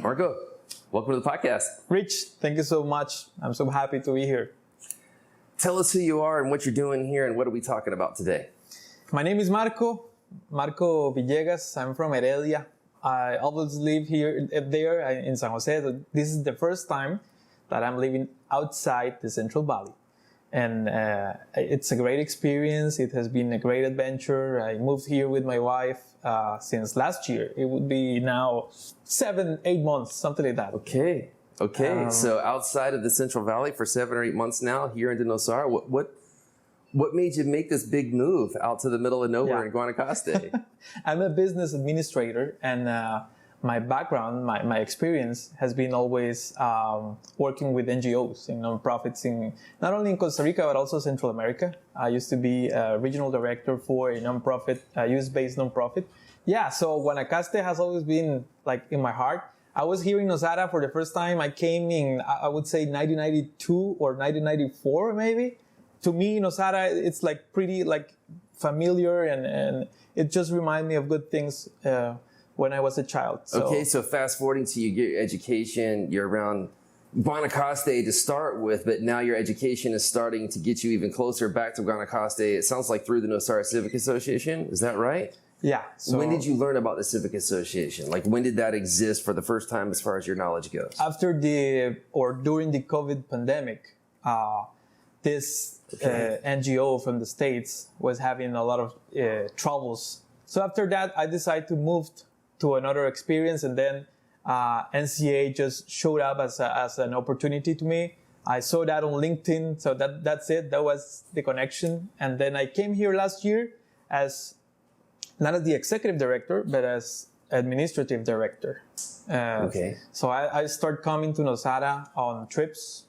Marco, welcome to the podcast. Rich, thank you so much. I'm so happy to be here. Tell us who you are and what you're doing here and what are we talking about today? My name is Marco Villegas. I'm from Heredia. I always live there in San Jose. So this is the first time that I'm living outside the Central Valley. And it's a great experience. It has been a great adventure. I moved here with my wife since last year. It would be now 7-8 months, something like that. Okay. So outside of the Central Valley for 7 or 8 months now, here into Nosara, what made you make this big move out to the middle of nowhere in Guanacaste? I'm a business administrator, and my background, my experience has been always working with NGOs and nonprofits not only in Costa Rica, but also Central America. I used to be a regional director for a nonprofit, a US-based nonprofit. Yeah, so Guanacaste has always been like in my heart. I was here in Nosara for the first time. I came in, I would say 1992 or 1994 maybe. To me, Nosara, it's like pretty like familiar and it just reminds me of good things when I was a child. So fast forwarding to you get your education, you're around Guanacaste to start with, but now your education is starting to get you even closer back to Guanacaste. It sounds like through the Nosara Civic Association. Is that right? Yeah. So when did you learn about the Civic Association? Like when did that exist for the first time as far as your knowledge goes? During the COVID pandemic, this NGO from the States was having a lot of troubles. So after that, I decided to move to another experience, and then NCA just showed up as an opportunity to me. I saw that on LinkedIn, so that's it. That was the connection. And then I came here last year as not as the executive director, but as administrative director. So I started coming to Nosara on trips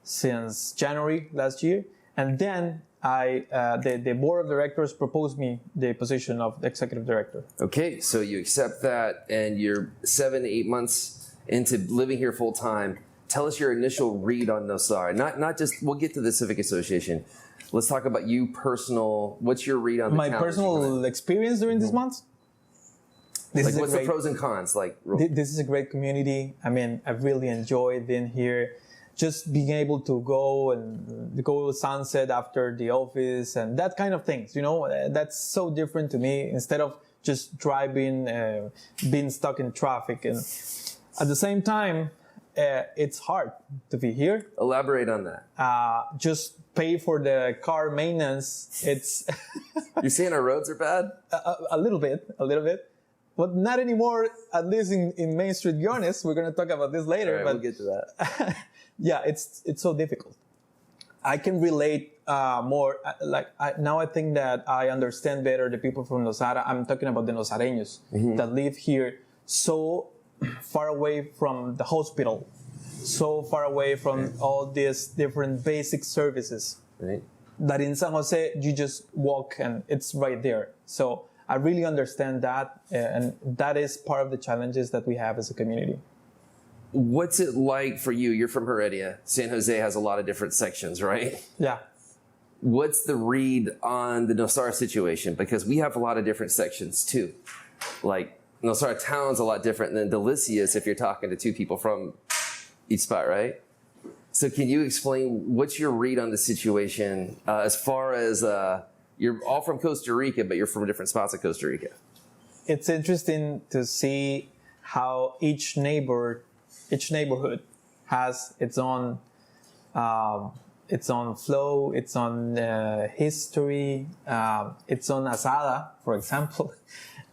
since January last year, and then the board of directors proposed me the position of the executive director. Okay, so you accept that, and you're 7 to 8 months into living here full time. Tell us your initial read on Nosara. Not just, we'll get to the Civic Association. Let's talk about you personal. What's your read on the my personal experience during this month? What's the pros and cons? This is a great community. I mean, I really enjoyed being here. Just being able to go sunset after the office and that kind of things, that's so different to me instead of just driving, being stuck in traffic. And at the same time, it's hard to be here. Elaborate on that. Just pay for the car maintenance. It's You're saying our roads are bad? A little bit. But not anymore, at least in Main Street Guiones. We're going to talk about this later. All right, we'll get to that. Yeah, it's so difficult. I can relate more. Now I think that I understand better the people from Nosara. I'm talking about the Nosareños that live here so far away from the hospital, so far away from all these different basic services. Right. That in San Jose, you just walk and it's right there. So I really understand that, and that is part of the challenges that we have as a community. What's it like for you? You're from Heredia. San Jose has a lot of different sections, right? Yeah. What's the read on the Nosara situation? Because we have a lot of different sections too. Like Nosara town's a lot different than Delicious if you're talking to two people from each spot, right? So can you explain what's your read on the situation as far as you're all from Costa Rica, but you're from different spots of Costa Rica? It's interesting to see how each neighborhood has its own flow, its own history, its own asada, for example.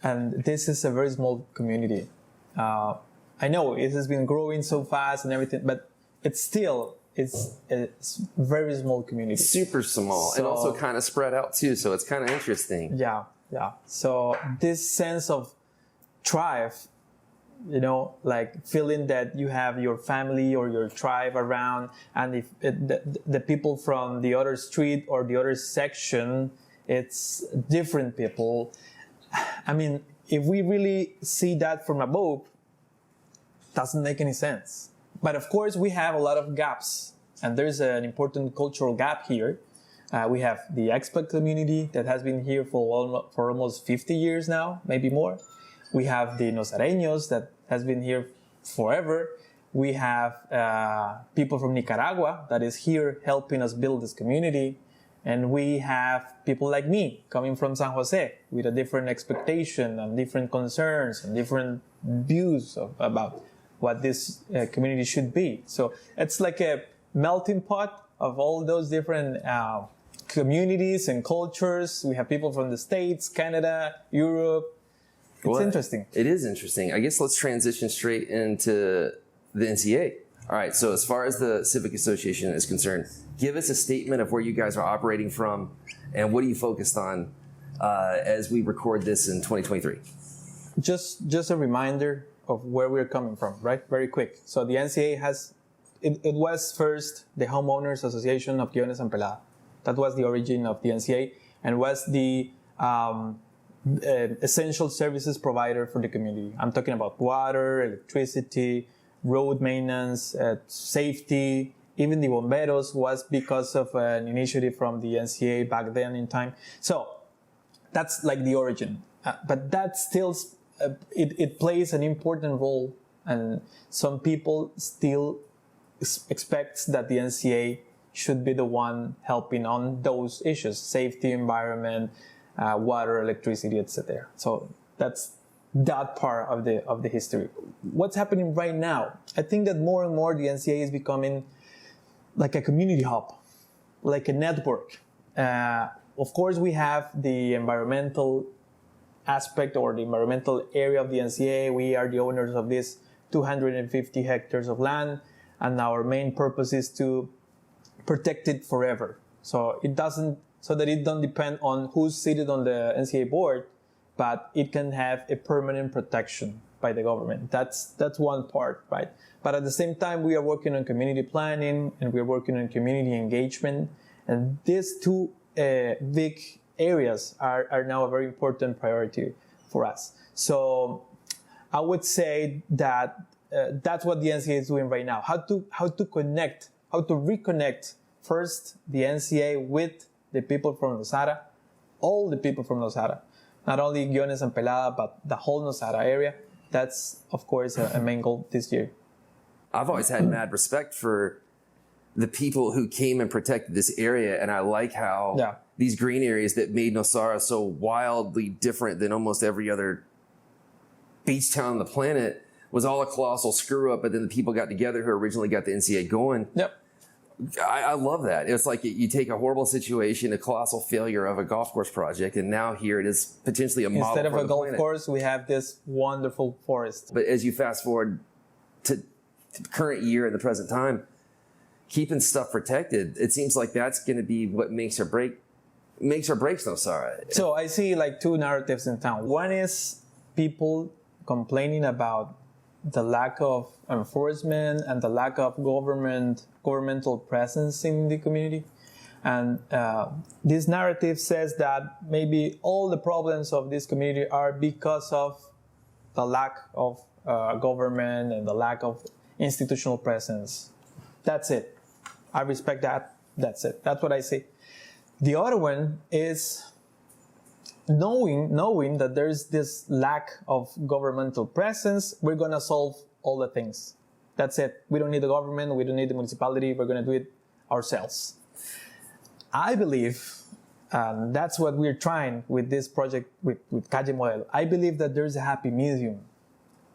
And this is a very small community. I know it has been growing so fast and everything, but it's a very small community. Super small, and also kind of spread out too, so it's kind of interesting. Yeah. So this sense of tribe, like feeling that you have your family or your tribe around, and if the people from the other street or the other section, it's different people. I mean, if we really see that from above, doesn't make any sense. But of course, we have a lot of gaps, and there's an important cultural gap here. We have the expat community that has been here for almost 50 years now, maybe more. We have the Nosareños that has been here forever. We have people from Nicaragua that is here helping us build this community. And we have people like me coming from San Jose with a different expectation and different concerns and different views about what this community should be. So it's like a melting pot of all those different communities and cultures. We have people from the States, Canada, Europe. It's interesting. It is interesting. I guess let's transition straight into the NCA. All right, so as far as the Civic Association is concerned, give us a statement of where you guys are operating from and what are you focused on as we record this in 2023? Just a reminder of where we're coming from, right? Very quick. So the NCA it was first the Homeowners Association of Guiones and Pelada. That was the origin of the NCA and was the essential services provider for the community. I'm talking about water, electricity, road maintenance, safety. Even the bomberos was because of an initiative from the NCA back then in time. So that's like the origin. But that still, it plays an important role. And some people still expect that the NCA should be the one helping on those issues, safety, environment, water, electricity, etc. So that's that part of the history. What's happening right now? I think that more and more the NCA is becoming like a community hub, like a network. Of course, we have the environmental aspect or the environmental area of the NCA. We are the owners of this 250 hectares of land, and our main purpose is to protect it forever. So that it don't depend on who's seated on the NCA board, but it can have a permanent protection by the government. That's one part, right? But at the same time, we are working on community planning and we're working on community engagement. And these two big areas are now a very important priority for us. So I would say that that's what the NCA is doing right now. How to reconnect first the NCA with the people from Nosara, all the people from Nosara. Not only Guiones and Pelada, but the whole Nosara area. That's, of course, a main goal this year. I've always had mad respect for the people who came and protected this area, and I like how these green areas that made Nosara so wildly different than almost every other beach town on the planet was all a colossal screw-up, but then the people got together who originally got the NCA going. Yep. I love that. It's like you take a horrible situation, a colossal failure of a golf course project, and now here it is potentially a model for the planet. Instead of a golf course, we have this wonderful forest. But as you fast forward to the current year and the present time, keeping stuff protected, it seems like that's going to be what makes or breaks Nosara. So I see like two narratives in town. One is people complaining about the lack of enforcement and the lack of governmental presence in the community. And this narrative says that maybe all the problems of this community are because of the lack of government and the lack of institutional presence. That's it. I respect that. That's it. That's what I say. The other one is knowing that there's this lack of governmental presence, we're going to solve all the things. That's it. We don't need the government. We don't need the municipality. We're going to do it ourselves. I believe, and that's what we're trying with this project with Calle Modelo. I believe that there's a happy medium.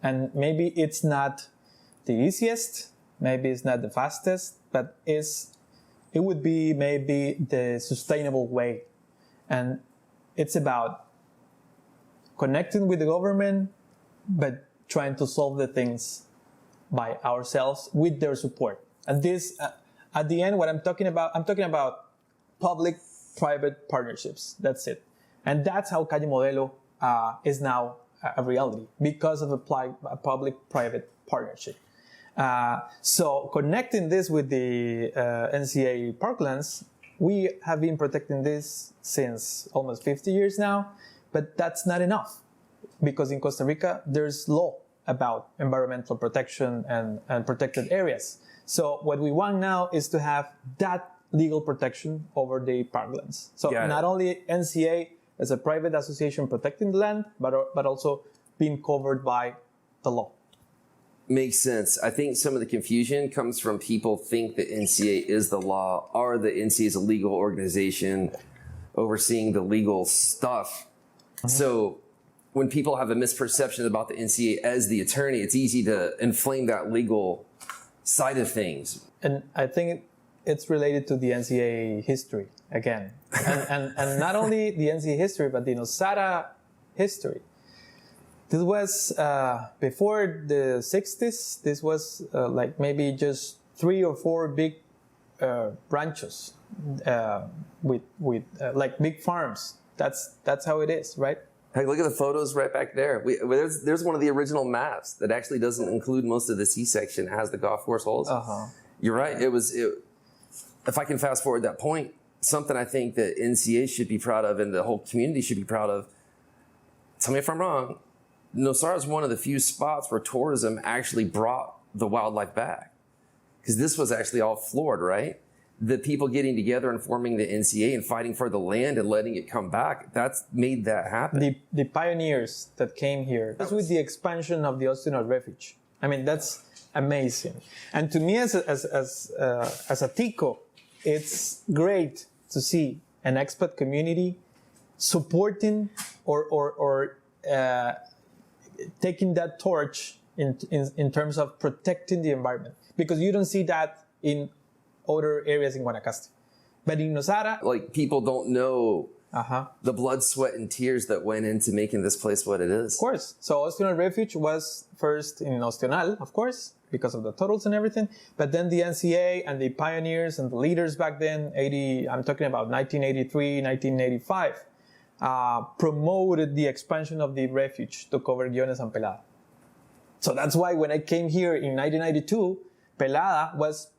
And maybe it's not the easiest, maybe it's not the fastest, but it would be maybe the sustainable way. And it's about connecting with the government, but trying to solve the things by ourselves with their support. And this, at the end, what I'm talking about public-private partnerships. That's it. And that's how Calle Modelo is now a reality, because of a public-private partnership. So connecting this with the NCA parklands, we have been protecting this since almost 50 years now, but that's not enough, because in Costa Rica, there's law about environmental protection and protected areas. So what we want now is to have that legal protection over the parklands. So not only NCA as a private association protecting the land, but also being covered by the law. Makes sense. I think some of the confusion comes from people think that NCA is the law, or the NCA is a legal organization overseeing the legal stuff. So when people have a misperception about the NCA as the attorney, it's easy to inflame that legal side of things. And I think it's related to the NCA history again. And not only the NCA history, but the Nosara history. This was before the 60s. This was like maybe just 3 or 4 big ranchos with like big farms. That's how it is, right? Heck, look at the photos right back there. There's one of the original maps that actually doesn't include most of the C section. It has the golf course holes. You're right. If I can fast forward that point, something I think that NCA should be proud of and the whole community should be proud of. Tell me if I'm wrong. Nosara is one of the few spots where tourism actually brought the wildlife back. Because this was actually all floored, right? The people getting together and forming the NCA and fighting for the land and letting it come back, that's made that happen. The pioneers that came here, that's with the expansion of the Austin Refuge. I mean, that's amazing. And to me as a Tico, it's great to see an expat community supporting or taking that torch in terms of protecting the environment, because you don't see that in other areas in Guanacaste. But in Nosara, like, people don't know the blood, sweat, and tears that went into making this place what it is. Of course. So Ostional Refuge was first in Ostional, of course, because of the turtles and everything. But then the NCA and the pioneers and the leaders back then, I'm talking about 1983, 1985, promoted the expansion of the refuge to cover Guiones and Pelada. So that's why when I came here in 1992, Pelada was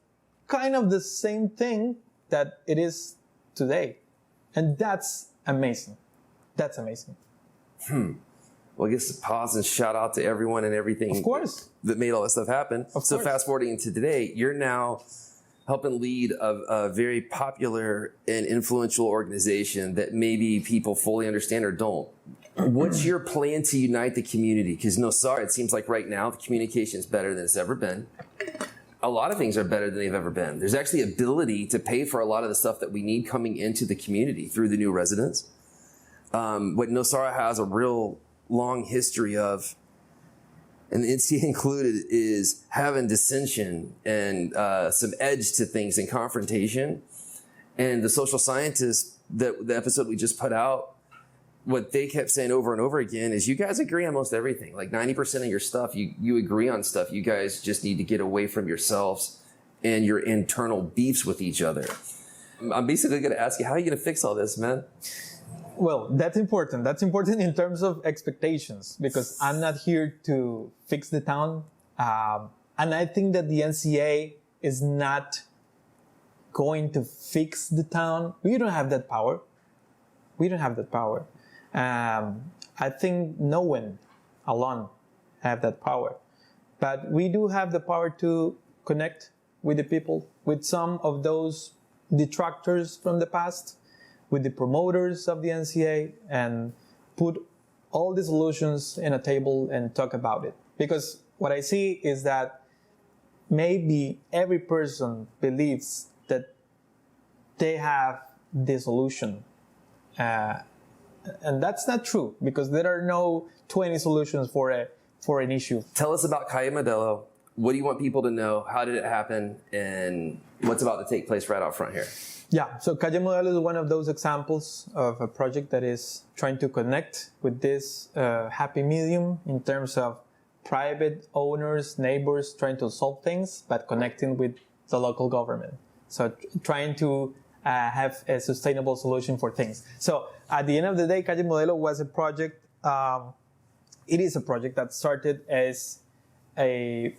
kind of the same thing that it is today. And that's amazing. That's amazing. Well, I guess pause and shout out to everyone and everything, of course, that made all this stuff happen. So fast forwarding to today, you're now helping lead a very popular and influential organization that maybe people fully understand or don't. What's your plan to unite the community? Because Nosara, it seems like right now the communication is better than it's ever been. A lot of things are better than they've ever been. There's actually ability to pay for a lot of the stuff that we need coming into the community through the new residents. What Nosara has a real long history of, and the NCA included, is having dissension and some edge to things and confrontation. And the social scientists, the episode we just put out, what they kept saying over and over again is, you guys agree on most everything. Like 90% of your stuff, you agree on stuff. You guys just need to get away from yourselves and your internal beefs with each other. I'm basically going to ask you, how are you going to fix all this, man? Well, that's important. That's important in terms of expectations, because I'm not here to fix the town. And I think that the NCA is not going to fix the town. We don't have that power. We don't have that power. I think no one alone have that power. But we do have the power to connect with the people, with some of those detractors from the past, with the promoters of the NCA, and put all the solutions in a table and talk about it. Because what I see is that maybe every person believes that they have the solution. And that's not true, because there are no 20 solutions for an issue. Tell us about Calle Modelo. What do you want people to know? How did it happen? And what's about to take place right out front here? Yeah, so Calle Modelo is one of those examples of a project that is trying to connect with this happy medium in terms of private owners, neighbors trying to solve things, but connecting with the local government. So trying to have a sustainable solution for things. So at the end of the day, Calle Modelo was a project, it is a project that started as a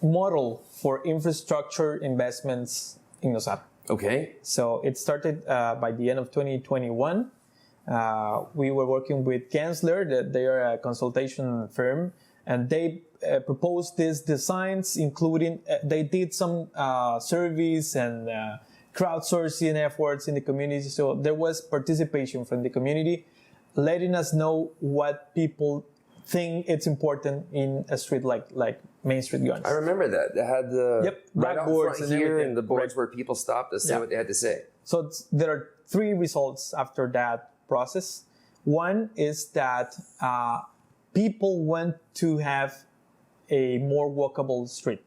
model for infrastructure investments in Nosara. Okay. So it started by the end of 2021. We were working with Gensler, that they are a consultation firm, and they proposed these designs, including, they did some surveys and crowdsourcing efforts in the community. So there was participation from the community, letting us know what people think it's important in a street like Main Street Guns. I remember that. They had the right out blackboards front and here everything. and the boards where people stopped to say what they had to say. So there are 3 results after that process. One is that people want to have a more walkable street.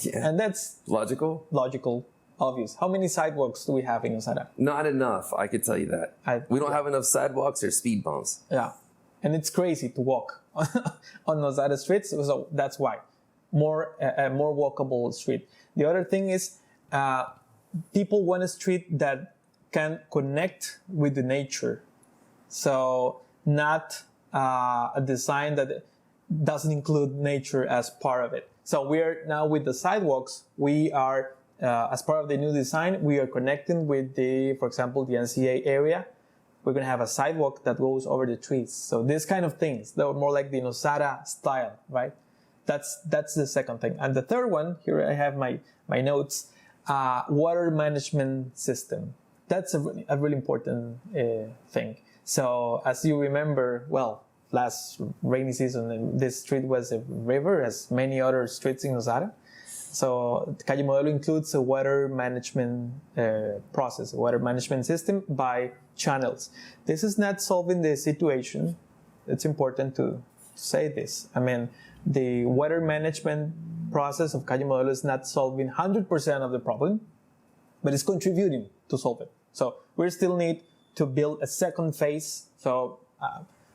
Yeah. And that's Logical? obvious. How many sidewalks do we have in Nosara? Not enough, I could tell you that. We don't have enough sidewalks or speed bumps. Yeah. And it's crazy to walk on Nosara streets, so that's why. A more walkable street. The other thing is people want a street that can connect with the nature. So not a design that doesn't include nature as part of it. So we're now with the sidewalks, we are, as part of the new design, we are connecting with for example, the NCA area. We're going to have a sidewalk that goes over the trees. So these kind of things, they're more like the Nosara style, right? That's the second thing. And the third one, here I have my notes, water management system. That's a really important thing. So as you remember, well, last rainy season, this street was a river, as many other streets in Nosara. So Calle Modelo includes a water management process, a water management system by channels. This is not solving the situation. It's important to say this. I mean, the water management process of Calle Modelo is not solving 100% of the problem, but it's contributing to solve it. So we still need to build a second phase. So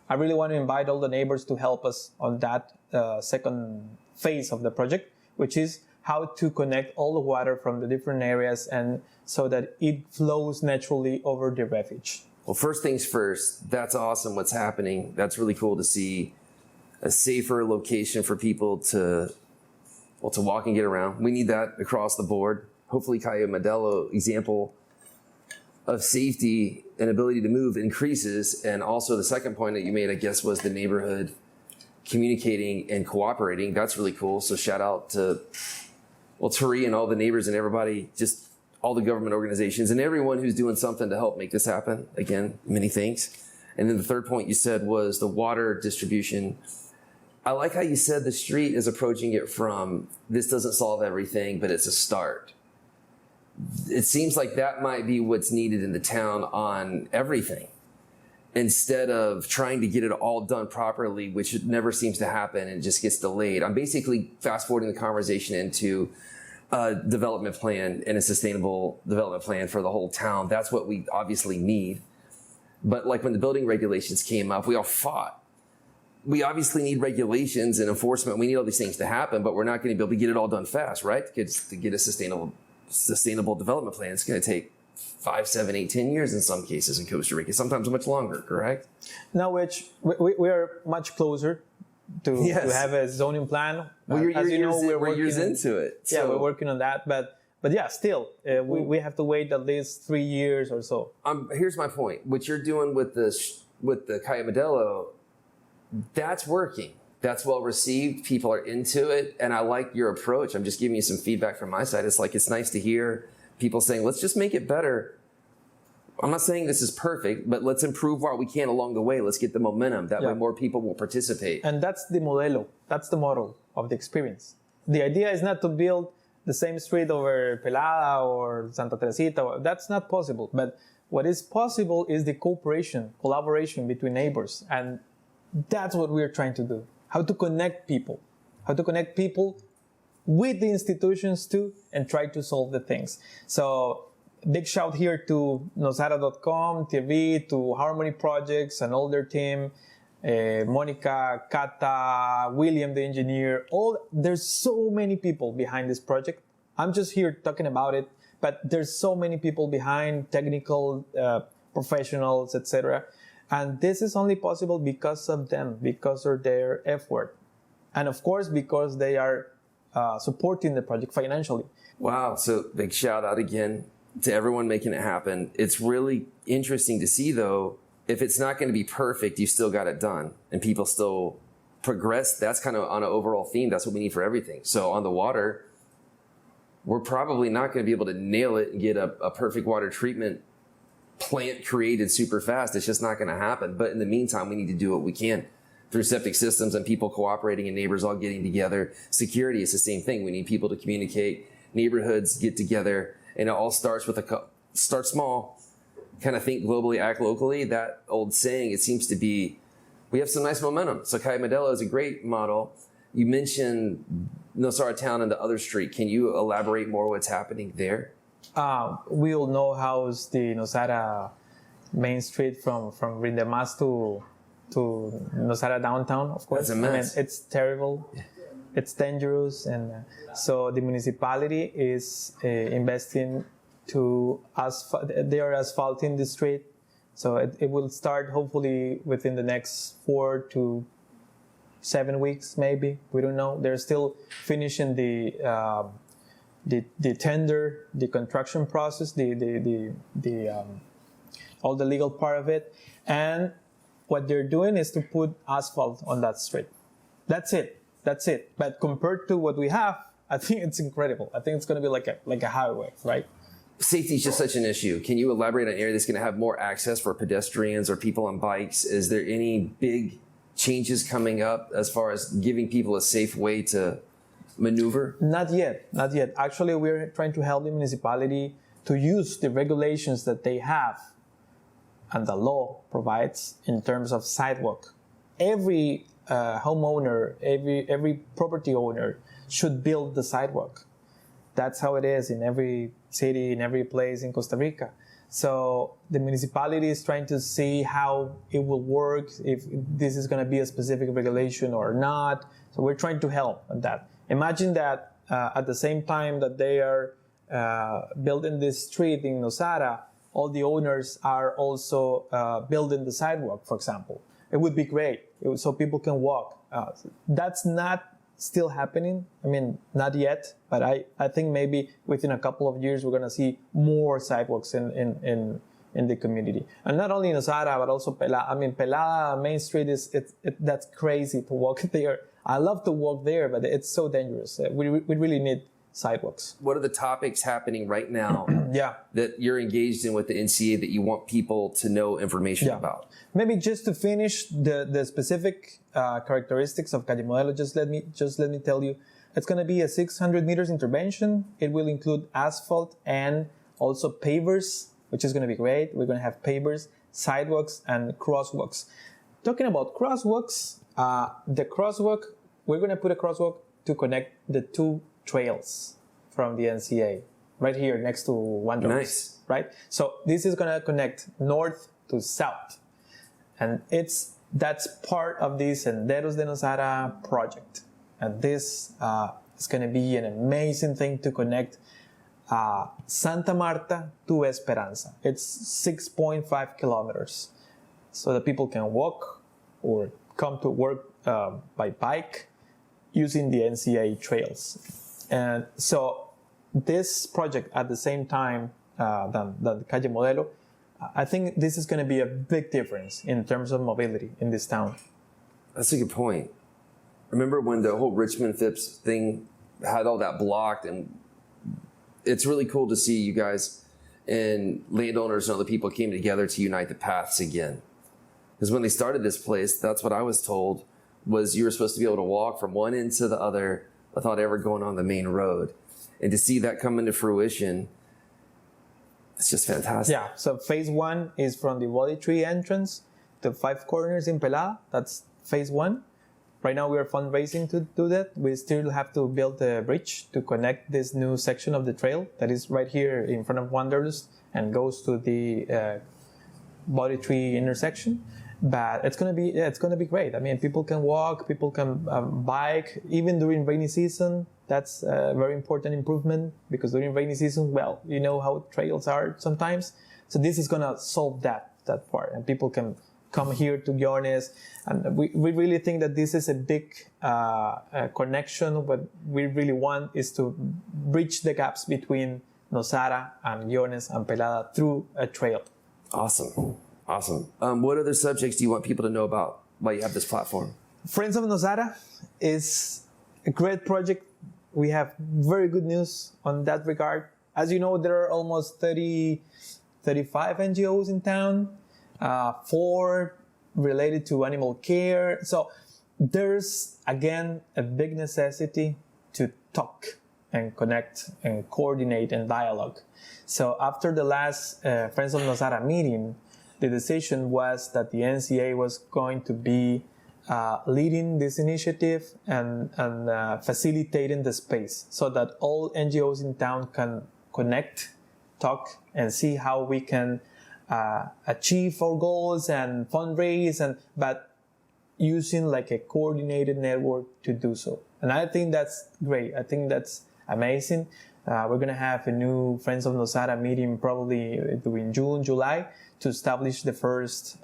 I really want to invite all the neighbors to help us on that second phase of the project, which is how to connect all the water from the different areas and so that it flows naturally over the refuge. Well, first things first, that's awesome what's happening. That's really cool to see a safer location for people to walk and get around. We need that across the board. Hopefully Calle Modelo example of safety and ability to move increases. And also the second point that you made, I guess, was the neighborhood communicating and cooperating. That's really cool. So shout out to Turi and all the neighbors and everybody, just all the government organizations and everyone who's doing something to help make this happen. Again, many thanks. And then the third point you said was the water distribution. I like how you said the street is approaching it from, this doesn't solve everything, but it's a start. It seems like that might be what's needed in the town on everything. Instead of trying to get it all done properly, which never seems to happen and just gets delayed. I'm basically fast forwarding the conversation into a development plan and a sustainable development plan for the whole town. That's what we obviously need. But like when the building regulations came up, we all fought. We obviously need regulations and enforcement. We need all these things to happen, but we're not going to be able to get it all done fast, right? To get a sustainable development plan, it's going to take 5, 7, 8, 10 years in some cases in Costa Rica, sometimes much longer, correct? Now, which we are much closer to have a zoning plan. Well, we're years into it. So. Yeah, we're working on that, but yeah, still, we have to wait at least 3 years or so. Here's my point. What you're doing with the Calle Modelo, that's working. That's well received. People are into it, and I like your approach. I'm just giving you some feedback from my side. It's like it's nice to hear people saying, let's just make it better. I'm not saying this is perfect, but let's improve what we can along the way. Let's get the momentum. That way more people will participate. And that's the modelo. That's the model of the experience. The idea is not to build the same street over Pelada or Santa Teresita. That's not possible. But what is possible is the collaboration between neighbors. And that's what we're trying to do. How to connect people. How to connect people with the institutions too, and try to solve the things. So big shout here to Nosara.com, TV, to Harmony Projects and all their team, Monica, Kata, William the engineer. There's so many people behind this project. I'm just here talking about it, but there's so many people behind, technical professionals, etc. And this is only possible because of them, because of their effort. And of course, because they are supporting the project financially. Wow. So big shout out again to everyone making it happen. It's really interesting to see, though, if it's not going to be perfect, you still got it done and people still progress. That's kind of on an overall theme. That's what we need for everything. So on the water, we're probably not going to be able to nail it and get a perfect water treatment plant created super fast. It's just not going to happen. But in the meantime, we need to do what we can through septic systems and people cooperating and neighbors all getting together. Security is the same thing. We need people to communicate. Neighborhoods get together, and it all starts with start small, kind of think globally, act locally. That old saying, it seems to be, we have some nice momentum. So Calle Modelo is a great model. You mentioned Nosara Town and the other street. Can you elaborate more what's happening there? We all know how's the Nosara main street from Rindemas to Nosara downtown, of course. That's a mess. I mean, it's terrible. It's dangerous. And so the municipality is investing to they are asphalting the street. So it will start hopefully within the next 4 to 7 weeks, maybe. We don't know. They're still finishing the tender, the construction process, all the legal part of it. And what they're doing is to put asphalt on that street. That's it. But compared to what we have, I think it's incredible. I think it's going to be like a highway, right? Safety is just such an issue. Can you elaborate on an area that's going to have more access for pedestrians or people on bikes? Is there any big changes coming up as far as giving people a safe way to maneuver? Not yet. Actually, we're trying to help the municipality to use the regulations that they have and the law provides in terms of sidewalk. Every homeowner, every property owner should build the sidewalk. That's how it is in every city, in every place in Costa Rica. So the municipality is trying to see how it will work, if this is going to be a specific regulation or not. So we're trying to help on that. Imagine that at the same time that they are building this street in Nosara, all the owners are also building the sidewalk, for example. It would be great, so people can walk. That's not still happening. I mean, not yet, but I think maybe within a couple of years we're going to see more sidewalks in the community. And not only in Nosara, but also Pelada. I mean, Pelada Main Street that's crazy to walk there. I love to walk there, but it's so dangerous. We really need sidewalks. What are the topics happening right now that you're engaged in with the NCA that you want people to know information about? Maybe just to finish the specific characteristics of Calle Modelo, just let me tell you, it's going to be a 600 meters intervention. It will include asphalt and also pavers, which is going to be great. We're going to have pavers, sidewalks, and crosswalks. Talking about crosswalks, we're going to put a crosswalk to connect the two trails from the NCA right here next to Wanderers. Nice. Right? So this is going to connect north to south. And that's part of the Senderos de Nosara project. And this is going to be an amazing thing to connect Santa Marta to Esperanza. It's 6.5 kilometers. So that people can walk or come to work by bike using the NCA trails. And so this project at the same time than Calle Modelo, I think this is going to be a big difference in terms of mobility in this town. That's a good point. Remember when the whole Richmond Phipps thing had all that blocked, and it's really cool to see you guys and landowners and other people came together to unite the paths again. Because when they started this place, that's what I was told, was you were supposed to be able to walk from one end to the other without ever going on the main road. And to see that come into fruition, it's just fantastic. Yeah, so phase 1 is from the Body Tree entrance to 5 corners in Pelada. That's phase 1. Right now we are fundraising to do that. We still have to build a bridge to connect this new section of the trail that is right here in front of Wanderlust and goes to the Body Tree intersection. But it's gonna be great. I mean, people can walk, people can bike, even during rainy season. That's a very important improvement because during rainy season, well, you know how trails are sometimes. So this is gonna solve that part, and people can come here to Guiones. And we really think that this is a big connection. What we really want is to bridge the gaps between Nosara and Guiones and Pelada through a trail. Awesome. What other subjects do you want people to know about while you have this platform? Friends of Nosara is a great project. We have very good news on that regard. As you know, there are almost 35 NGOs in town. 4 related to animal care. So there's, again, a big necessity to talk and connect and coordinate and dialogue. So after the last Friends of Nosara meeting, the decision was that the NCA was going to be leading this initiative and facilitating the space so that all NGOs in town can connect, talk, and see how we can achieve our goals and fundraise, but using like a coordinated network to do so. And I think that's great. I think that's amazing. We're going to have a new Friends of Nosara meeting probably during June, July, to establish the first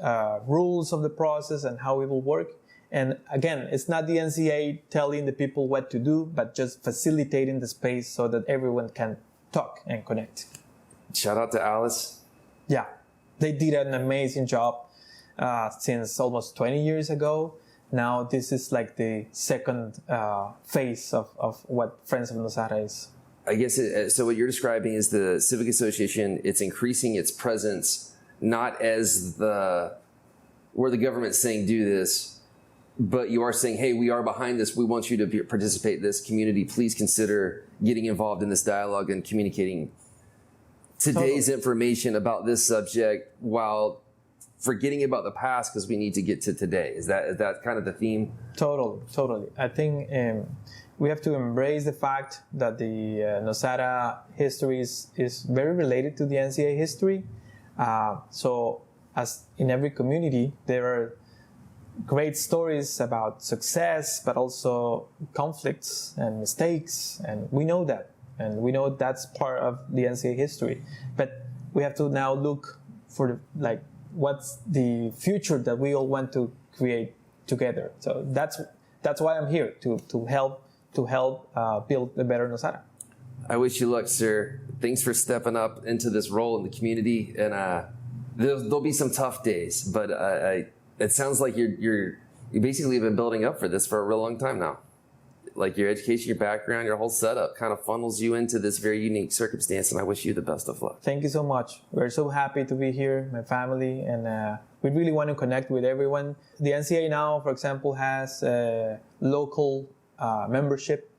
rules of the process and how it will work. And again, it's not the NCA telling the people what to do, but just facilitating the space so that everyone can talk and connect. Shout out to Alice. Yeah, they did an amazing job since almost 20 years ago. Now this is like the second phase of what Friends of Nosara is. I guess, so what you're describing is the Civic Association, it's increasing its presence, not as where the government's saying do this, but you are saying, hey, we are behind this. We want you to participate in this community. Please consider getting involved in this dialogue and communicating today's information about this subject while forgetting about the past because we need to get to today. Is that kind of the theme? Totally. I think we have to embrace the fact that the Nosara history is very related to the NCA history. So as in every community, there are great stories about success, but also conflicts and mistakes. And we know that. And we know that's part of the NCA history. But we have to now look for what's the future that we all want to create together. So that's why I'm here, to help build a better Nosara. I wish you luck, sir. Thanks for stepping up into this role in the community. And there'll be some tough days, but it sounds like you basically been building up for this for a real long time now. Like your education, your background, your whole setup kind of funnels you into this very unique circumstance, and I wish you the best of luck. Thank you so much. We're so happy to be here, my family, and we really want to connect with everyone. The NCA now, for example, has a local membership,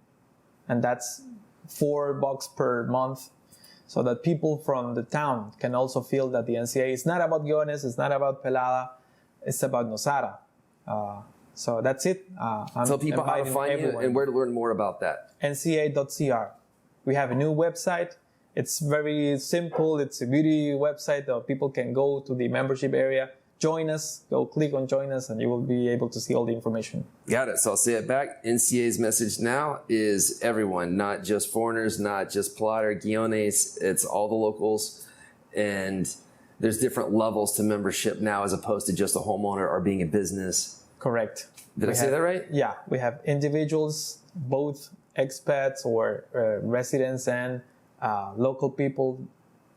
and that's $4 per month, so that people from the town can also feel that the NCA is not about Guiones, it's not about Pelada, it's about Nosara. So that's it. Tell people how to find everyone. you and where to learn more about that. nca.cr. We have a new website. It's very simple. It's a beauty website that people can go to the membership area, join us, go click on join us, and you will be able to see all the information. Got it. So I'll say it back. NCA's message now is everyone, not just foreigners, not just Pelada, Guiones. It's all the locals. And there's different levels to membership now as opposed to just a homeowner or being a business. Correct. Did I say that right? Yeah. We have individuals, both expats or residents and local people,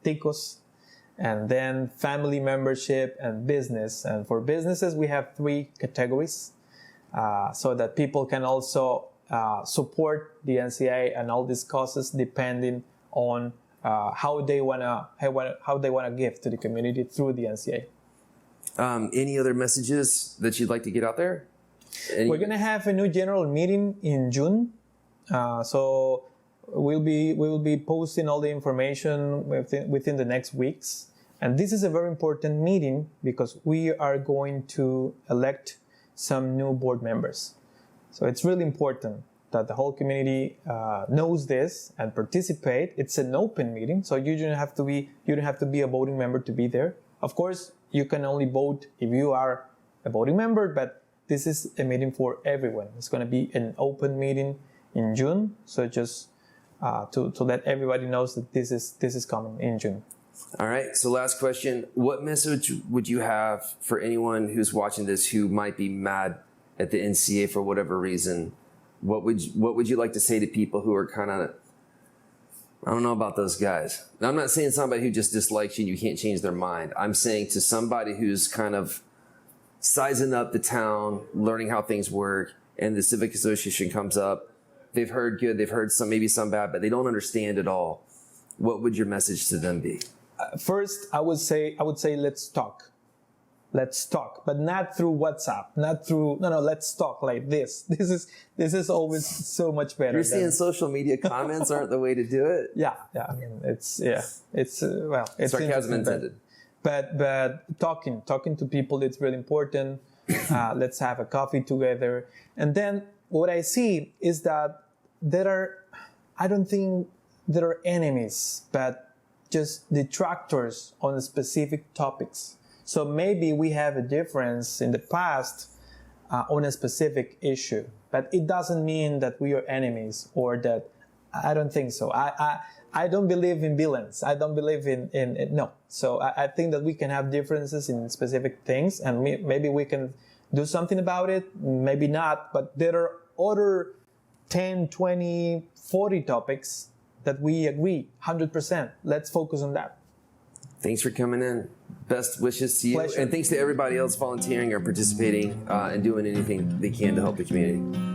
ticos, and then family membership and business. And for businesses, we have 3 categories so that people can also support the NCA and all these causes depending on how they wanna give to the community through the NCA. Any other messages that you'd like to get out there? We're gonna have a new general meeting in June, so we will be posting all the information within the next weeks. And this is a very important meeting because we are going to elect some new board members. So it's really important that the whole community knows this and participate. It's an open meeting, so you don't have to be a voting member to be there. Of course, you can only vote if you are a voting member, but this is a meeting for everyone. It's going to be an open meeting in June, so just to let everybody knows that this is coming in June. All right. So last question: what message would you have for anyone who's watching this who might be mad at the NCA for whatever reason? What would you like to say to people who are kind of, I don't know about those guys. Now, I'm not saying somebody who just dislikes you and you can't change their mind. I'm saying to somebody who's kind of sizing up the town, learning how things work, and the Civic Association comes up. They've heard good, they've heard maybe some bad, but they don't understand it all. What would your message to them be? First, I would say let's talk. let's talk, but not through WhatsApp, not through, no, let's talk like this. This is always so much better. You're saying social media comments aren't the way to do it? Yeah. I mean, it's Sarcasm intended. But talking to people, it's really important. Let's have a coffee together. And then what I see is that I don't think there are enemies, but just detractors on specific topics. So maybe we have a difference in the past on a specific issue, but it doesn't mean that we are enemies or that. I don't think so. I don't believe in villains. I don't believe in no. So I think that we can have differences in specific things, and maybe we can do something about it, maybe not, but there are other 10, 20, 40 topics that we agree 100%. Let's focus on that. Thanks for coming in. Best wishes to you. Pleasure. And thanks to everybody else volunteering or participating and doing anything they can to help the community.